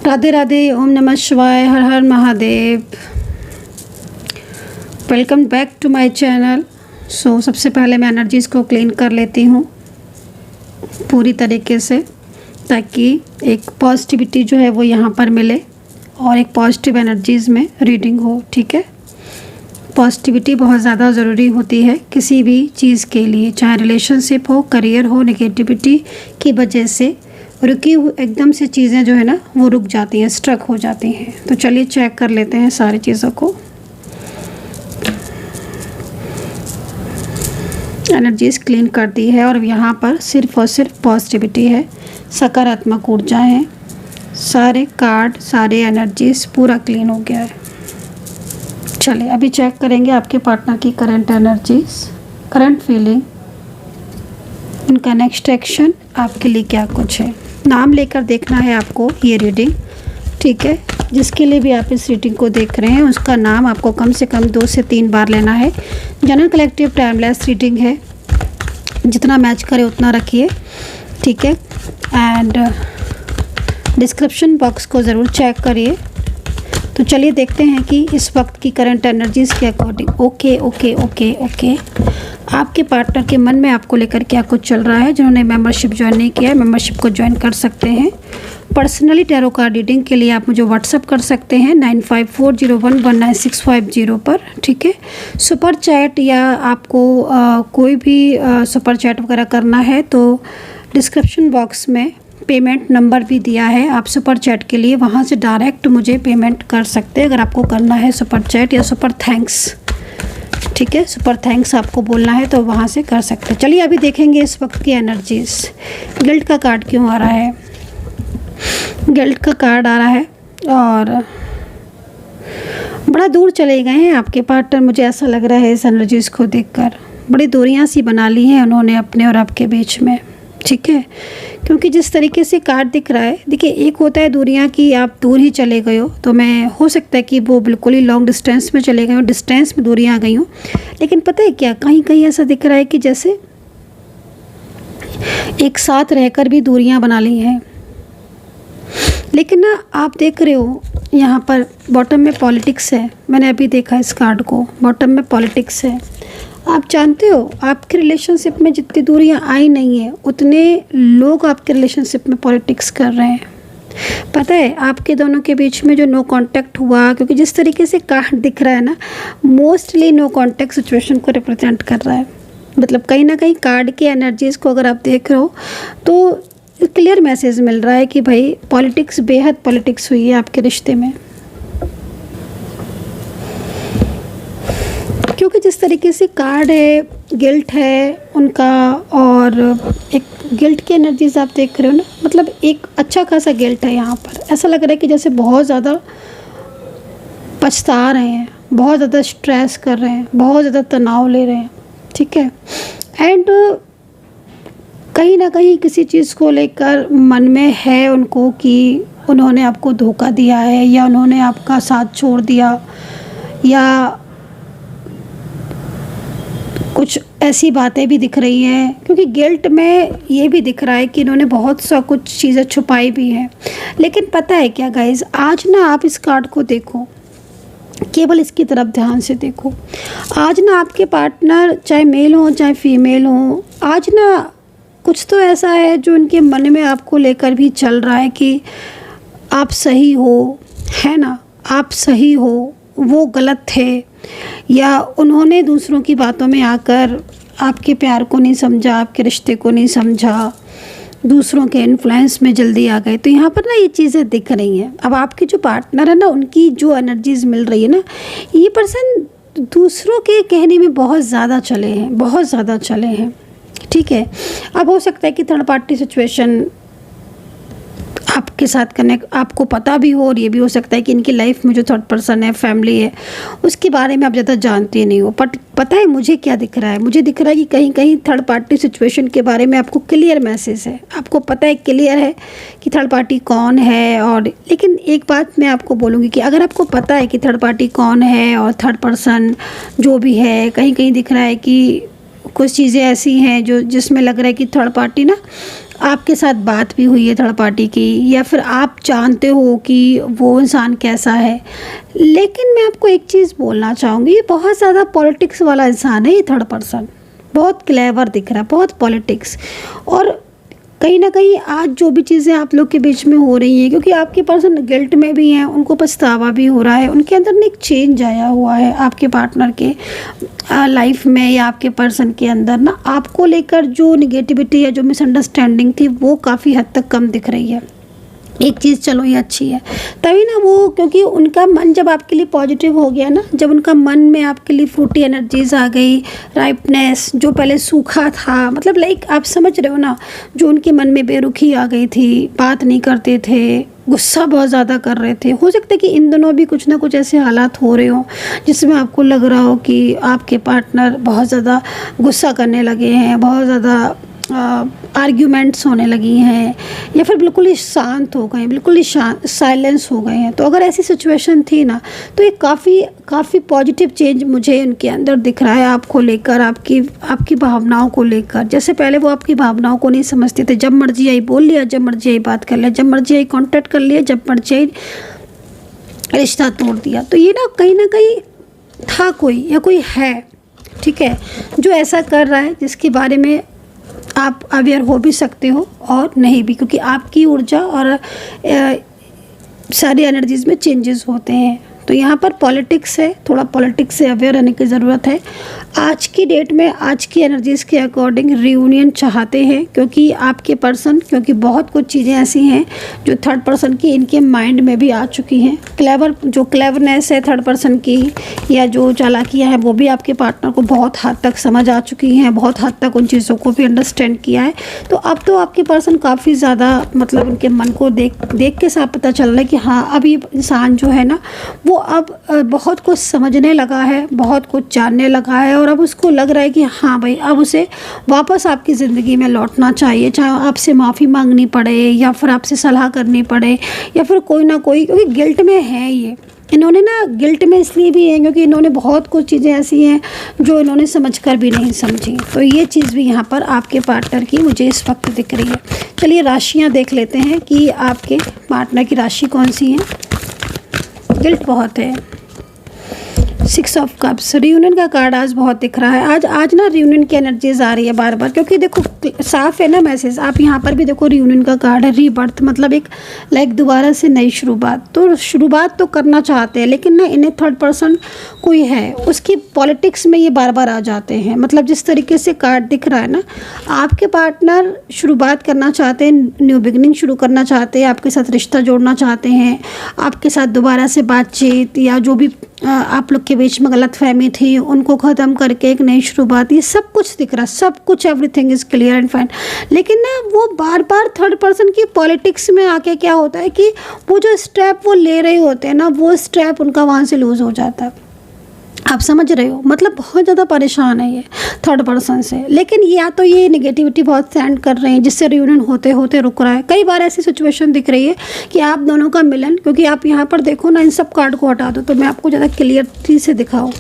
राधे राधे, ओम नमः शिवाय, हर हर Mahadev. Welcome back to my channel. सबसे पहले मैं एनर्जीज़ को क्लीन कर लेती हूँ पूरी तरीके से, ताकि एक पॉजिटिविटी जो है वो यहाँ पर मिले और एक पॉजिटिव एनर्जीज़ में रीडिंग हो। ठीक है, पॉजिटिविटी बहुत ज़्यादा ज़रूरी होती है किसी भी चीज़ के लिए, चाहे रिलेशनशिप हो, करियर हो। नेगेटिविटी की वजह से रुकी हुई एकदम से चीज़ें जो है ना वो रुक जाती हैं, स्ट्रक हो जाती हैं। तो चलिए चेक कर लेते हैं सारी चीज़ों को। एनर्जीज क्लीन कर दी है और यहाँ पर सिर्फ और सिर्फ पॉजिटिविटी है, सकारात्मक ऊर्जाएं हैं। सारे कार्ड, सारे एनर्जीज पूरा क्लीन हो गया है। चलिए अभी चेक करेंगे आपके पार्टनर की करंट एनर्जीज, करंट फीलिंग, उनका नेक्स्ट एक्शन आपके लिए क्या कुछ है। नाम लेकर देखना है आपको ये रीडिंग, ठीक है। जिसके लिए भी आप इस रीडिंग को देख रहे हैं उसका नाम आपको कम से कम 2 से 3 बार लेना है। जनरल कलेक्टिव टाइमलेस रीडिंग है, जितना मैच करे उतना रखिए, ठीक है। एंड डिस्क्रिप्शन बॉक्स को ज़रूर चेक करिए। तो चलिए देखते हैं कि इस वक्त की करंट एनर्जीज़ के अकॉर्डिंग ओके आपके पार्टनर के मन में आपको लेकर क्या कुछ चल रहा है। जिन्होंने मेंबरशिप ज्वाइन नहीं किया है, मेंबरशिप को ज्वाइन कर सकते हैं। पर्सनली टैरो कार्ड रीडिंग के लिए आप मुझे व्हाट्सअप कर सकते हैं 9540119650 पर, ठीक है। सुपर चैट या आपको कोई भी सुपर चैट वगैरह करना है तो डिस्क्रिप्शन बॉक्स में पेमेंट नंबर भी दिया है। आप सुपर चैट के लिए वहाँ से डायरेक्ट मुझे पेमेंट कर सकते हैं अगर आपको करना है सुपर चैट या सुपर थैंक्स, ठीक है। सुपर थैंक्स आपको बोलना है तो वहाँ से कर सकते हैं। चलिए अभी देखेंगे इस वक्त की एनर्जीज। गिल्ट का कार्ड क्यों आ रहा है? गिल्ट का कार्ड आ रहा है और बड़ा दूर चले गए हैं आपके पार्टनर, मुझे ऐसा लग रहा है इस एनर्जीज को देखकर। बड़ी दूरियाँ सी बना ली हैं उन्होंने अपने और आपके बीच में, ठीक है। क्योंकि जिस तरीके से कार्ड दिख रहा है, देखिए एक होता है दूरियां कि आप दूर ही चले गए हो, तो मैं हो सकता है कि वो बिल्कुल ही लॉन्ग डिस्टेंस में चले गए हो, डिस्टेंस में दूरियां आ गई हो। लेकिन पता है क्या, कहीं कहीं ऐसा दिख रहा है कि जैसे एक साथ रहकर भी दूरियां बना ली हैं। लेकिन ना आप देख रहे हो यहाँ पर बॉटम में पॉलिटिक्स है। मैंने अभी देखा इस कार्ड को, बॉटम में पॉलिटिक्स है। आप जानते हो आपके रिलेशनशिप में जितनी दूरियां आई नहीं है उतने लोग आपके रिलेशनशिप में पॉलिटिक्स कर रहे हैं। पता है आपके दोनों के बीच में जो नो कांटेक्ट हुआ, क्योंकि जिस तरीके से कार्ड दिख रहा है ना, मोस्टली नो कांटेक्ट सिचुएशन को रिप्रेजेंट कर रहा है। मतलब कहीं ना कहीं कार्ड की एनर्जीज़ को अगर आप देख रहे हो तो क्लियर मैसेज मिल रहा है कि भाई पॉलिटिक्स, बेहद पॉलिटिक्स हुई है आपके रिश्ते में। क्योंकि जिस तरीके से कार्ड है, गिल्ट है उनका, और एक गिल्ट की एनर्जीज आप देख रहे हो ना, मतलब एक अच्छा खासा गिल्ट है यहाँ पर। ऐसा लग रहा है कि जैसे बहुत ज़्यादा पछता रहे हैं, बहुत ज़्यादा स्ट्रेस कर रहे हैं, बहुत ज़्यादा तनाव ले रहे हैं, ठीक है। एंड कहीं ना कहीं किसी चीज़ को लेकर मन में है उनको कि उन्होंने आपको धोखा दिया है या उन्होंने आपका साथ छोड़ दिया, या कुछ ऐसी बातें भी दिख रही हैं। क्योंकि गिल्ट में ये भी दिख रहा है कि इन्होंने बहुत सा कुछ चीज़ें छुपाई भी हैं। लेकिन पता है क्या गाइज़, आज ना आप इस कार्ड को देखो, केवल इसकी तरफ ध्यान से देखो। आज ना आपके पार्टनर चाहे मेल हो चाहे फीमेल हो, आज ना कुछ तो ऐसा है जो उनके मन में आपको लेकर भी चल रहा है कि आप सही हो, है ना, आप सही हो, वो गलत थे, या उन्होंने दूसरों की बातों में आकर आपके प्यार को नहीं समझा, आपके रिश्ते को नहीं समझा, दूसरों के इन्फ्लुएंस में जल्दी आ गए। तो यहाँ पर ना ये चीज़ें दिख रही हैं। अब आपके जो पार्टनर है ना, उनकी जो एनर्जीज मिल रही है ना, ये पर्सन दूसरों के कहने में बहुत ज़्यादा चले हैं, बहुत ज़्यादा चले हैं, ठीक है। अब हो सकता है कि थर्ड पार्टी सिचुएशन आपके साथ करने आपको पता भी हो, और ये भी हो सकता है कि इनकी लाइफ में जो थर्ड पर्सन है, फैमिली है, उसके बारे में आप ज़्यादा जानते नहीं हो। बट पता है मुझे क्या दिख रहा है? मुझे दिख रहा है कि कहीं कहीं थर्ड पार्टी सिचुएशन के बारे में आपको क्लियर मैसेज है, आपको पता है, क्लियर है कि थर्ड पार्टी कौन है। और लेकिन एक बात मैं आपको बोलूँगी कि अगर आपको पता है कि थर्ड पार्टी कौन है और थर्ड पर्सन जो भी है, कहीं कहीं दिख रहा है कि कुछ चीज़ें ऐसी हैं जो जिसमें लग रहा है कि थर्ड पार्टी ना आपके साथ बात भी हुई है थर्ड पार्टी की, या फिर आप जानते हो कि वो इंसान कैसा है। लेकिन मैं आपको एक चीज़ बोलना चाहूँगी, ये बहुत ज़्यादा पॉलिटिक्स वाला इंसान है ये थर्ड पर्सन। बहुत क्लेवर दिख रहा है, बहुत पॉलिटिक्स। और कहीं ना कहीं आज जो भी चीज़ें आप लोग के बीच में हो रही हैं, क्योंकि आपके पर्सन गिल्ट में भी हैं, उनको पछतावा भी हो रहा है, उनके अंदर ना एक चेंज आया हुआ है आपके पार्टनर के लाइफ में, या आपके पर्सन के अंदर ना आपको लेकर जो निगेटिविटी या जो मिसअंडरस्टैंडिंग थी वो काफ़ी हद तक कम दिख रही है। एक चीज़ चलो ये अच्छी है, तभी ना वो, क्योंकि उनका मन जब आपके लिए पॉजिटिव हो गया ना, जब उनका मन में आपके लिए फ्रूटी एनर्जीज आ गई, राइपनेस, जो पहले सूखा था, मतलब लाइक आप समझ रहे हो ना, जो उनके मन में बेरुखी आ गई थी, बात नहीं करते थे, गुस्सा बहुत ज़्यादा कर रहे थे। हो सकता है कि इन दोनों भी कुछ ना कुछ ऐसे हालात हो रहे हो जिसमें आपको लग रहा हो कि आपके पार्टनर बहुत ज़्यादा गुस्सा करने लगे हैं, बहुत ज़्यादा आर्ग्यूमेंट्स होने लगी हैं, या फिर बिल्कुल ही शांत हो गए, बिल्कुल ही साइलेंस हो गए हैं। तो अगर ऐसी सिचुएशन थी ना, तो ये काफ़ी पॉजिटिव चेंज मुझे उनके अंदर दिख रहा है, आपको लेकर, आपकी भावनाओं को लेकर। जैसे पहले वो आपकी भावनाओं को नहीं समझते थे, जब मर्जी आई बोल लिया, जब मर्जी आई बात कर लिया, जब मर्जी आई कॉन्टेक्ट कर लिया, जब मर्जी आई रिश्ता तोड़ दिया। तो ये ना कहीं था कोई, या कोई है, ठीक है, जो ऐसा कर रहा है, जिसके बारे में आप अवेयर हो भी सकते हो और नहीं भी, क्योंकि आपकी ऊर्जा और सारी एनर्जीज़ में चेंजेस होते हैं। तो यहाँ पर पॉलिटिक्स है, थोड़ा पॉलिटिक्स से अवेयर रहने की ज़रूरत है। आज की डेट में, आज की एनर्जीज़ के अकॉर्डिंग रियूनियन चाहते हैं, क्योंकि आपके पर्सन, क्योंकि बहुत कुछ चीज़ें ऐसी हैं जो थर्ड पर्सन की इनके माइंड में भी आ चुकी हैं। क्लेवरनेस है थर्ड पर्सन की, या जो चालाकियाँ हैं, वो भी आपके पार्टनर को बहुत हद तक समझ आ चुकी हैं, बहुत हद तक उन चीज़ों को भी अंडरस्टैंड किया है। तो अब तो आपके पर्सन काफ़ी ज़्यादा, मतलब उनके मन को देख के साफ पता चल रहा है कि हाँ, अब ये इंसान जो है ना, वो अब बहुत कुछ समझने लगा है, बहुत कुछ जानने लगा है, और अब उसको लग रहा है कि हाँ भाई, अब उसे वापस आपकी ज़िंदगी में लौटना चाहिए, चाहे आपसे माफ़ी मांगनी पड़े, या फिर आपसे सलाह करनी पड़े, या फिर कोई ना कोई, क्योंकि गिल्ट में है ये। इन्होंने ना गिल्ट में इसलिए भी है क्योंकि इन्होंने बहुत कुछ चीज़ें ऐसी हैं जो इन्होंने समझकर भी नहीं समझी। तो ये चीज़ भी यहाँ पर आपके पार्टनर की मुझे इस वक्त दिख रही है। चलिए राशियाँ देख लेते हैं कि आपके पार्टनर की राशि कौन सी है। गिल्ट बहुत है, 6 ऑफ कप्स, रियूनियन का कार्ड आज बहुत दिख रहा है। आज ना रियूनियन की एनर्जीज आ रही है बार बार, क्योंकि देखो साफ है ना मैसेज। आप यहाँ पर भी देखो, रियूनियन का कार्ड है, रीबर्थ, मतलब एक लाइक दोबारा से नई शुरुआत। तो शुरुआत तो करना चाहते हैं, लेकिन ना इन्हें थर्ड पर्सन कोई है, उसकी पॉलिटिक्स में ये बार बार आ जाते हैं। मतलब जिस तरीके से कार्ड दिख रहा है ना, आपके पार्टनर शुरुआत करना चाहते हैं, न्यू बिगनिंग शुरू करना चाहते हैं, आपके साथ रिश्ता जोड़ना चाहते हैं, आपके साथ दोबारा से बातचीत, या जो भी आप लोग के बीच में गलतफहमी थी उनको ख़त्म करके एक नई शुरुआत, ये सब कुछ दिख रहा है, सब कुछ, everything is clear and fine. लेकिन ना वो बार बार थर्ड पर्सन की पॉलिटिक्स में आके क्या होता है कि वो जो स्टेप वो ले रहे होते हैं ना, वो स्टेप उनका वहाँ से लूज़ हो जाता है। आप समझ रहे हो, मतलब बहुत ज़्यादा परेशान है ये थर्ड पर्सन से। लेकिन या तो ये नेगेटिविटी बहुत सेंड कर रहे हैं जिससे रियूनियन होते होते रुक रहा है। कई बार ऐसी सिचुएशन दिख रही है कि आप दोनों का मिलन, क्योंकि आप यहाँ पर देखो ना, इन सब कार्ड को हटा दो तो मैं आपको ज़्यादा क्लियरली से दिखाऊँ।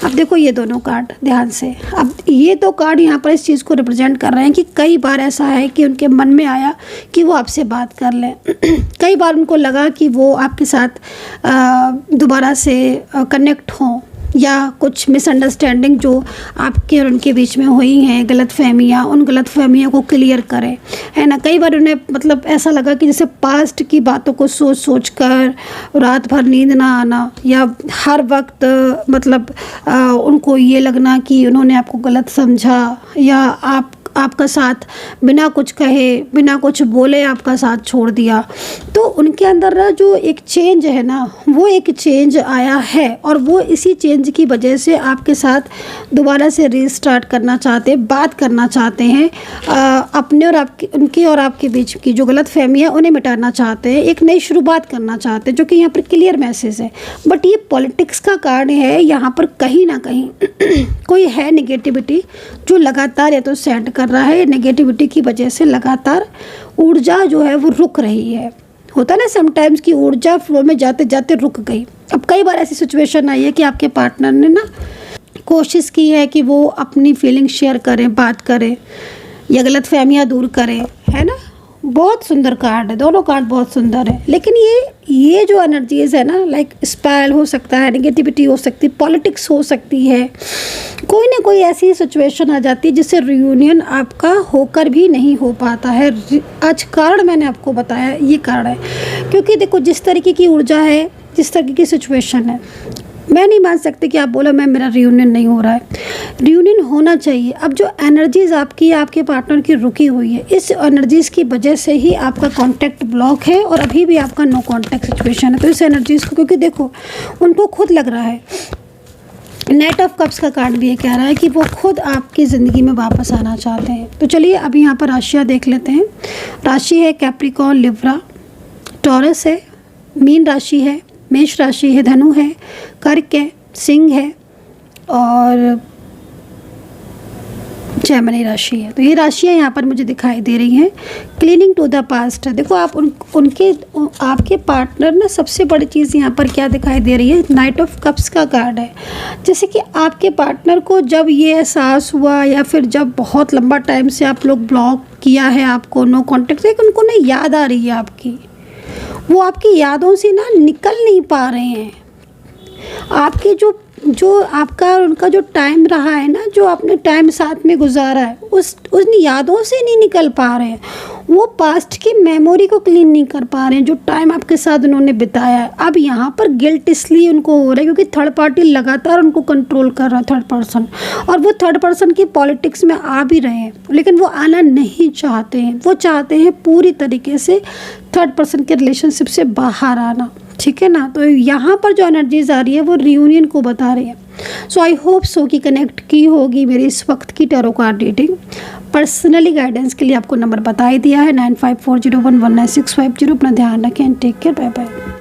अब देखो ये दोनों कार्ड ध्यान से, अब ये दो कार्ड यहाँ पर इस चीज़ को रिप्रेजेंट कर रहे हैं कि कई बार ऐसा है कि उनके मन में आया कि वो आपसे बात कर लें। कई बार उनको लगा कि वो आपके साथ दोबारा से कनेक्ट हों, या कुछ मिसअंडरस्टैंडिंग जो आपके और उनके बीच में हुई हैं, गलतफहमियाँ, उन गलतफहमियों को क्लियर करें, है ना। कई बार उन्हें मतलब ऐसा लगा कि जैसे पास्ट की बातों को सोच कर रात भर नींद ना आना, या हर वक्त मतलब उनको ये लगना कि उन्होंने आपको गलत समझा, या आपका साथ बिना कुछ कहे, बिना कुछ बोले आपका साथ छोड़ दिया। तो उनके अंदर ना जो एक चेंज है ना, वो एक चेंज आया है, और वो इसी चेंज की वजह से आपके साथ दोबारा से रीस्टार्ट करना चाहते हैं, बात करना चाहते हैं, अपने और आपके, उनके और आपके बीच की जो गलत फहमियाँ उन्हें मिटाना चाहते हैं, एक नई शुरुआत करना चाहते हैं, जो कि यहाँ पर क्लियर मैसेज है। बट ये पॉलिटिक्स का कार्ड है, यहाँ पर कहीं ना कहीं कोई है नेगेटिविटी जो लगातार या तो सेंड कर रहा है, नेगेटिविटी की वजह से लगातार ऊर्जा जो है वो रुक रही है। होता ना समटाइम्स की ऊर्जा फ्लो में जाते जाते रुक गई। अब कई बार ऐसी सिचुएशन आई है कि आपके पार्टनर ने ना कोशिश की है कि वो अपनी फीलिंग शेयर करें, बात करें, या गलतफहमियां दूर करें, है ना। बहुत सुंदर कार्ड है, दोनों कार्ड बहुत सुंदर है। लेकिन ये जो एनर्जीज है ना, लाइक स्पेल हो सकता है, नेगेटिविटी हो सकती है, पॉलिटिक्स हो सकती है, कोई ना कोई ऐसी सिचुएशन आ जाती है जिससे रियूनियन आपका होकर भी नहीं हो पाता है। आज कारण मैंने आपको बताया, ये कारण है क्योंकि देखो जिस तरीके की ऊर्जा है, जिस तरीके की सिचुएशन है, मैं नहीं मान सकती कि आप बोलो मैं मेरा रियूनियन नहीं हो रहा है, रियूनियन होना चाहिए। अब जो एनर्जीज़ आपकी आपके पार्टनर की रुकी हुई है, इस एनर्जीज़ की वजह से ही आपका कांटेक्ट ब्लॉक है और अभी भी आपका नो कांटेक्ट सिचुएशन है। तो इस एनर्जीज़ को, क्योंकि देखो उनको खुद लग रहा है, नाइट ऑफ कप्स का कार्ड भी ये कह रहा है कि वो खुद आपकी ज़िंदगी में वापस आना चाहते हैं। तो चलिए अभी यहाँ पर राशियाँ देख लेते हैं। राशि है कैप्रिकॉर्न, लिब्रा, टॉरस है, मीन राशि है, मेष राशि है, धनु है, कर्क है, सिंह है और जेमिनी राशि है। तो ये राशियाँ यहाँ पर मुझे दिखाई दे रही हैं। क्लीनिंग टू द पास्ट है। देखो आप आपके पार्टनर ना, सबसे बड़ी चीज़ यहाँ पर क्या दिखाई दे रही है, नाइट ऑफ कप्स का कार्ड है। जैसे कि आपके पार्टनर को जब ये एहसास हुआ या फिर जब बहुत लंबा टाइम से आप लोग ब्लॉक किया है, आपको नो कॉन्टेक्ट, लेकिन उनको ना याद आ रही है आपकी, वो आपकी यादों से ना निकल नहीं पा रहे हैं। आपके जो आपका और उनका जो टाइम रहा है ना, जो आपने टाइम साथ में गुजारा है, उन यादों से नहीं निकल पा रहे हैं। वो पास्ट की मेमोरी को क्लीन नहीं कर पा रहे हैं, जो टाइम आपके साथ उन्होंने बिताया है। अब यहाँ पर गिल्ट इसलिए उनको हो रहा है क्योंकि थर्ड पार्टी लगातार उनको कंट्रोल कर रहा है, थर्ड पर्सन, और वो थर्ड पर्सन की पॉलिटिक्स में आ भी रहे हैं, लेकिन वो आना नहीं चाहते हैं। वो चाहते हैं पूरी तरीके से थर्ड पर्सन के रिलेशनशिप से बाहर आना, ठीक है ना। तो यहाँ पर जो एनर्जीज आ रही है वो रियूनियन को बता रही है। सो आई होप सो कि कनेक्ट की होगी मेरी इस वक्त की tarot card reading. Personally guidance के लिए आपको नंबर बता ही दिया है 9540119650। अपना ध्यान रखें, टेक केयर, बाय बाय।